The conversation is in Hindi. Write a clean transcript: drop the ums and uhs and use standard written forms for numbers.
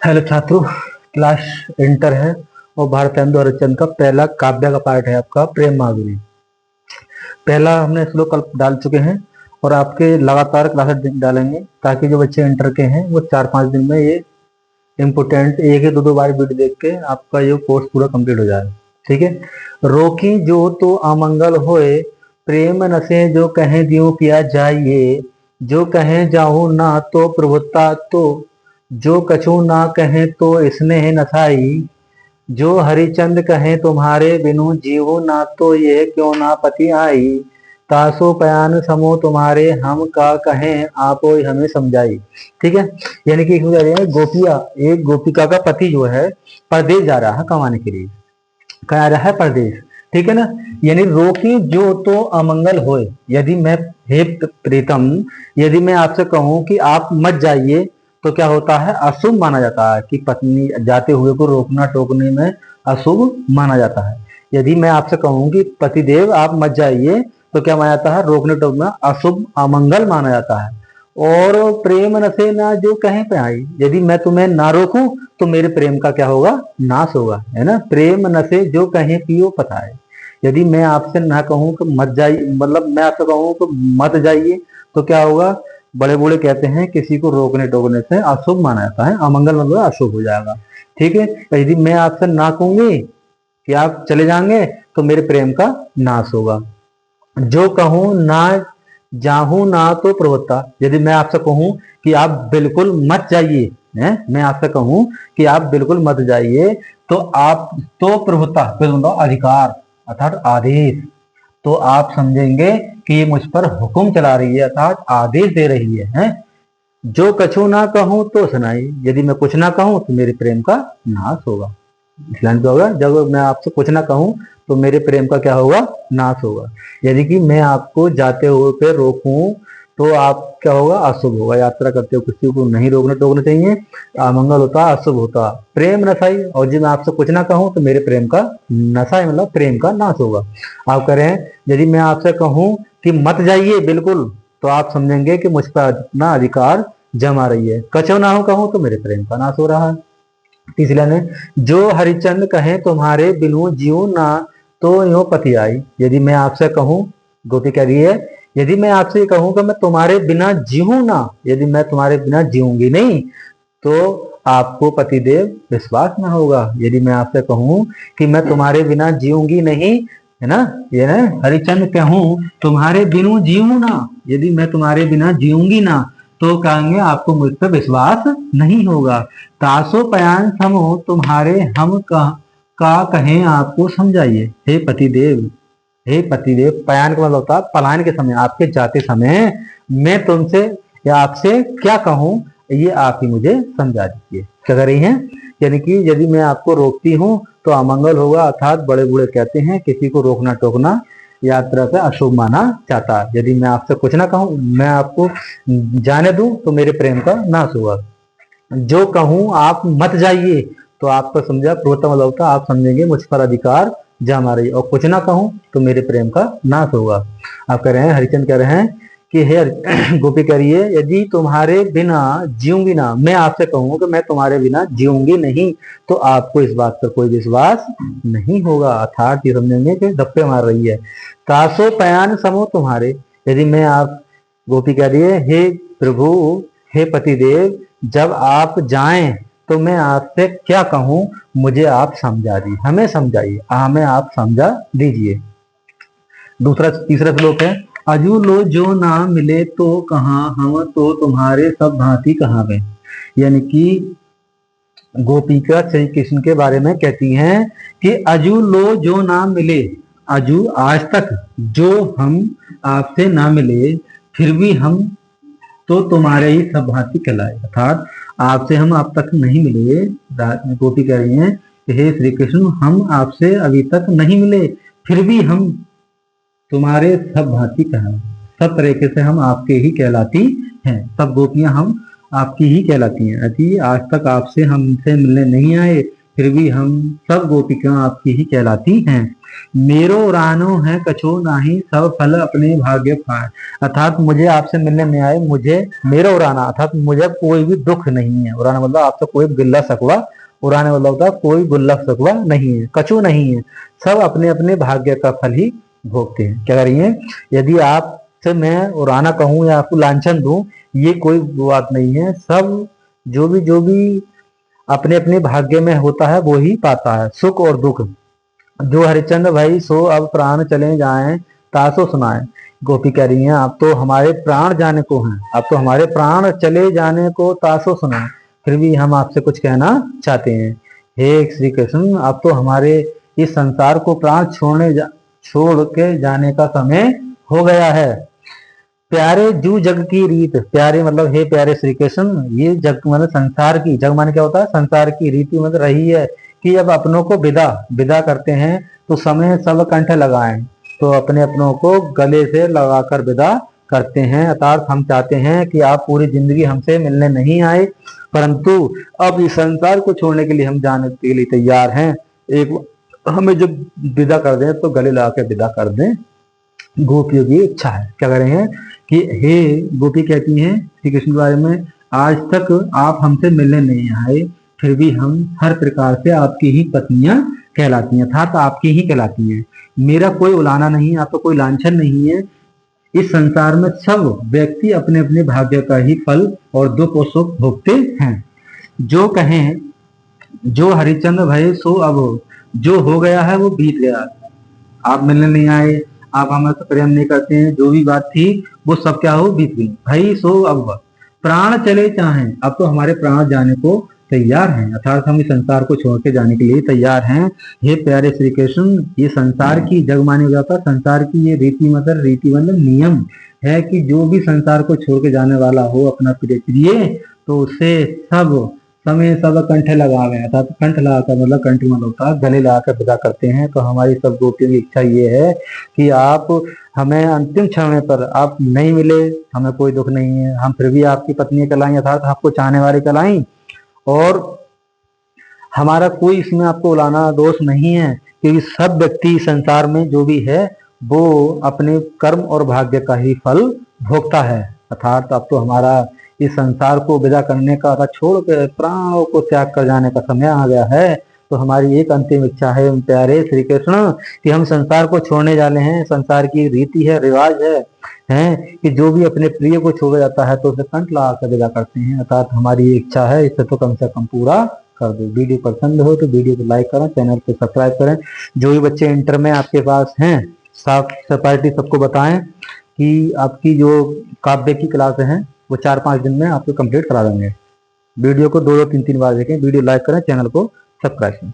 हेलो छात्रों, क्लास इंटर है और भारतेंदु हरिश्चंद्र का पहला काव्य का पार्ट है आपका प्रेम माधुरी। पहला हमने श्लोक कल डाल चुके हैं और आपके लगातार क्लासेस डालेंगे ताकि जो बच्चे इंटर के हैं वो 4-5 दिन में ये इम्पोर्टेंट एक या दो बार वीडियो देख के आपका ये कोर्स पूरा कंप्लीट हो जाए। ठीक है। रोकी जो तो अमंगल होए, प्रेम नसे जो कहें दियो किया जाइए, जो कहें जाहू ना तो प्रभुता तो, जो कछु ना कहें तो स्नेह नसाई, जो हरिचंद कहें तुम्हारे बिनु जीवो ना तो यह क्यों ना पति आई, तासो पयान समो तुम्हारे हम का कहें आपो हमें समझाई। ठीक है। यानी कि कह रहे हैं गोपिया, एक गोपिका का पति जो है परदेश जा रहा है कमाने के लिए, कहा रहा है परदेश। ठीक है ना। यानी रोकी जो तो अमंगल होए, यदि मैं, हे प्रीतम, यदि मैं आपसे कहूं कि आप मत जाइए तो क्या होता है, अशुभ माना जाता है कि पत्नी जाते हुए को रोकना टोकने में अशुभ माना जाता है। यदि मैं आपसे कहूं कि पतिदेव आप मत जाइए तो क्या माना जाता है, रोकने टोकना अशुभ अमंगल माना जाता है। और प्रेम नशे ना जो कहीं पे आई, यदि मैं तुम्हें ना रोकूं तो मेरे प्रेम का क्या होगा, नाश होगा, है ना। प्रेम नशे जो कहीं पियो पता है। यदि मैं आपसे ना कहूं कि मत जाइए, मतलब मैं आपसे कहूं कि मत जाइए तो क्या होगा, बड़े बूढ़े कहते हैं किसी को रोकने टोकने से अशुभ माना जाता है, अमंगल मतलब अशुभ हो जाएगा। ठीक है। यदि मैं आपसे ना कहूंगी कि आप चले जाएंगे तो मेरे प्रेम का नाश होगा। जो कहूं ना जाहू ना तो प्रवृत्ता, यदि मैं आपसे कहूं कि आप बिल्कुल मत जाइए, मैं आपसे कहूं कि आप बिल्कुल मत जाइए तो आप तो प्रभुता अधिकार अर्थात आदेश, तो आप समझेंगे कि ये मुझ पर हुक्म चला रही है अर्थात आदेश दे रही है? जो कछु ना कहूं तो सुनाई, यदि मैं कुछ ना कहूं तो मेरे प्रेम का नाश होगा। इस लाइन पे होगा, जब मैं आपसे कुछ ना कहूं तो मेरे प्रेम का क्या होगा, नाश होगा। यदि कि मैं आपको जाते हुए पे रोकूं तो आप क्या होगा, अशुभ होगा। यात्रा करते हुए किसी को नहीं रोकना टोकना चाहिए, अमंगल होता, अशुभ होता। प्रेम नशाई, और जब मैं आपसे कुछ ना कहूं तो मेरे प्रेम का नशाई मतलब प्रेम का नाश होगा। आप कह रहे हैं यदि मैं आपसे कहूं कि मत जाइए बिल्कुल तो आप समझेंगे कि मुझ पर अपना अधिकार जमा रही है। कछो ना हो कहूं तो मेरे प्रेम का नाश हो रहा है। तीसरा ने, जो हरिचंद कहे तुम्हारे बिनु जीव ना तो यो पति आई, यदि मैं आपसे कहूं, गोपी कह रही है यदि मैं आपसे कहूं कि मैं तुम्हारे बिना जीऊं ना, यदि मैं तुम्हारे बिना जीऊंगी नहीं तो आपको पतिदेव विश्वास ना होगा। यदि मैं आपसे कहूं कि मैं तुम्हारे बिना जीऊंगी नहीं, है ना, ये ना हरिचंद कहूं तुम्हारे बिनु जीऊं ना, यदि मैं तुम्हारे बिना जीऊंगी ना तो कहेंगे आपको मुझ पर विश्वास नहीं होगा। तासो पयान समो तुम्हारे हम का कहें आपको समझाइए। हे पतिदेव, हे पतिदेव, पयान का मतलब होता है पलायन के समय, आपके जाते समय मैं तुमसे या आपसे क्या कहूं, ये आप ही मुझे समझा दीजिए। क्या कर रही हैं, यानी कि यदि मैं आपको रोकती हूं तो अमंगल होगा, अर्थात बड़े बूढ़े कहते हैं किसी को रोकना टोकना यात्रा से अशुभ माना जाता है। यदि मैं आपसे कुछ ना कहूं, मैं आपको जाने दूं तो मेरे प्रेम का नाश होगा। जो कहूं आप मत जाइए तो आपको समझा प्रोतम होता, आप समझेंगे मुझ पर अधिकार जमा रही, और कुछ ना कहूं तो मेरे प्रेम का नाश होगा। आप कह रहे हैं, हरिचंद कह रहे हैं कि हे गोपी कह रही है यदि तुम्हारे बिना जीऊंगी ना, मैं आपसे कहूंगा कि मैं तुम्हारे बिना जीऊंगी नहीं तो आपको इस बात पर कोई विश्वास नहीं होगा, अर्थात ये समझेंगे कि धप्पे मार रही है। तासो पयान समो तुम्हारे, यदि मैं आप, गोपी कह रही है हे प्रभु, हे पतिदेव, जब आप जाएं तो मैं आपसे क्या कहूं, मुझे आप समझा दी, हमें समझाइए, हमें आप समझा दीजिए। तीसरा श्लोक है, अजू लो जो ना मिले तो कहाँ हम तो तुम्हारे सब भांति कहाँ में। यानी कि गोपिका श्री कृष्ण के बारे में कहती हैं कि अजू लो जो ना मिले, अजू आज तक जो हम आपसे ना मिले फिर भी हम तो तुम्हारे ही सब भांति कहलाए, अर्थात आपसे हम आप तक नहीं मिले। गोपी कह रही हैं कि हे श्री कृष्ण, हम आपसे अभी तक नहीं मिले फिर भी हम तुम्हारे सब भांति कहलाए, सब तरीके से हम आपके ही कहलाती हैं, सब गोपियां हम आपकी ही कहलाती हैं। यदि आज तक आपसे हमसे मिलने नहीं आए फिर भी हम सब गोपिकां आपकी ही कहलाती हैं। मेरो रानो है कछो नाही, सब फल अपने भाग्य पाए। अर्थात मुझे आपसे मिलने में आए, मुझे मेरो उराना अर्थात मुझे कोई भी दुख नहीं है। उराना मतलब आपसे कोई गिल्ला शकवा, उराने मतलब होता है कोई गुल्ला शकवा नहीं है, कछु नहीं है, सब अपने अपने भाग्य का फल ही भोगते हैं। क्या करिए, यदि आपसे मैं उराना कहूं या आपको लांछन दूं, ये कोई बात नहीं है। सब जो भी अपने अपने भाग्य में होता है वो ही पाता है, सुख और दुख। जो हरिश्चंद्र भाई सो अब प्राण चले जाएं, तासो सुनाए। गोपी कह रही हैं, आप तो हमारे प्राण जाने को हैं, आप तो हमारे प्राण चले जाने को तासो सुनाए, फिर भी हम आपसे कुछ कहना चाहते हैं। हे श्री कृष्ण, आप तो हमारे इस संसार को प्राण छोड़ के जाने का समय हो गया है। प्यारे जू जग की रीत, प्यारे मतलब हे प्यारे श्री कृष्ण, ये जग मतलब संसार की, जग माने क्या होता है, संसार की रीति मतलब रही है कि अब अपनों को विदा करते हैं तो समय सब कंठ लगाएं, तो अपने अपनों को गले से लगाकर विदा करते हैं। अर्थात हम चाहते हैं कि आप पूरी जिंदगी हमसे मिलने नहीं आए, परंतु अब इस संसार को छोड़ने के लिए हम जाने के लिए तैयार हैं। एक हमें जब विदा कर दें तो गले लगा के विदा कर दें, गोपियों की इच्छा है। क्या कह रहे हैं कि हे गोपी कहती हैं श्री कृष्ण के बारे में, आज तक आप हमसे मिलने नहीं आए, फिर भी हम हर प्रकार से आपकी ही पत्नियां कहलाती हैं, अर्थात आपकी ही कहलाती हैं। मेरा कोई उलाना नहीं, आपका कोई लांछन नहीं है। इस संसार में सब व्यक्ति अपने अपने भाग्य का ही फल और दुख और सुख भोगते हैं। जो कहें जो हरिश्चंद्र भय सो अब, जो हो गया है वो बीत गया। आप मिलने नहीं आए, आप हमारे प्रेम नहीं करते हैं, जो भी बात थी वो सब क्या हो, बीत गई। भाई सो अब प्राण चले चाहें, अब तो हमारे प्राण जाने को तैयार हैं, अर्थात हम इस संसार को छोड़ के जाने के लिए तैयार हैं। हे प्यारे श्री कृष्ण, ये संसार की जग माने जाता, संसार की ये रीति मतलब नियम है कि जो भी संसार को छोड़ के जाने वाला हो अपना प्रिय, तो उसे सब समय सब कंठ लगावे, अर्थात कंठ लगाकर मतलब कंठ मतलब होता है गले लगाकर विदा करते हैं। तो हमारी सब गोपियों की इच्छा ये है कि आप हमें अंतिम क्षण पर आप नहीं मिले, हमें कोई दुख नहीं है, हम फिर भी आपकी पत्नी कहलाई, अर्थात आपको चाहने वाली कहलाई, और हमारा कोई इसमें आपको उलाना दोष नहीं है, क्योंकि सब व्यक्ति संसार में जो भी है वो अपने कर्म और भाग्य का ही फल भोगता है। अर्थात अब तो हमारा इस संसार को विदा करने का, अर्थात छोड़ के प्राणों को त्याग कर जाने का समय आ गया है। तो हमारी एक अंतिम इच्छा है प्यारे श्री कृष्ण कि हम संसार को छोड़ने जा रहे हैं। संसार की रीति है, रिवाज है कि जो भी अपने प्रिय को छोड़ जाता है तो उसे कंठ लगा कर विदा करते हैं। अर्थात हमारी इच्छा है, इसे तो कम से कम पूरा कर दो। वीडियो पसंद हो तो वीडियो को लाइक करें, चैनल को सब्सक्राइब करें। जो भी बच्चे इंटर में आपके पास हैं, साफ सपाटी सबको बताएं कि आपकी जो काव्य की क्लास है वो 4-5 दिन में आपको कंप्लीट करा देंगे। वीडियो को 2-2, 3-3 बार देखें, वीडियो लाइक करें, चैनल को सब्सक्राइब करें।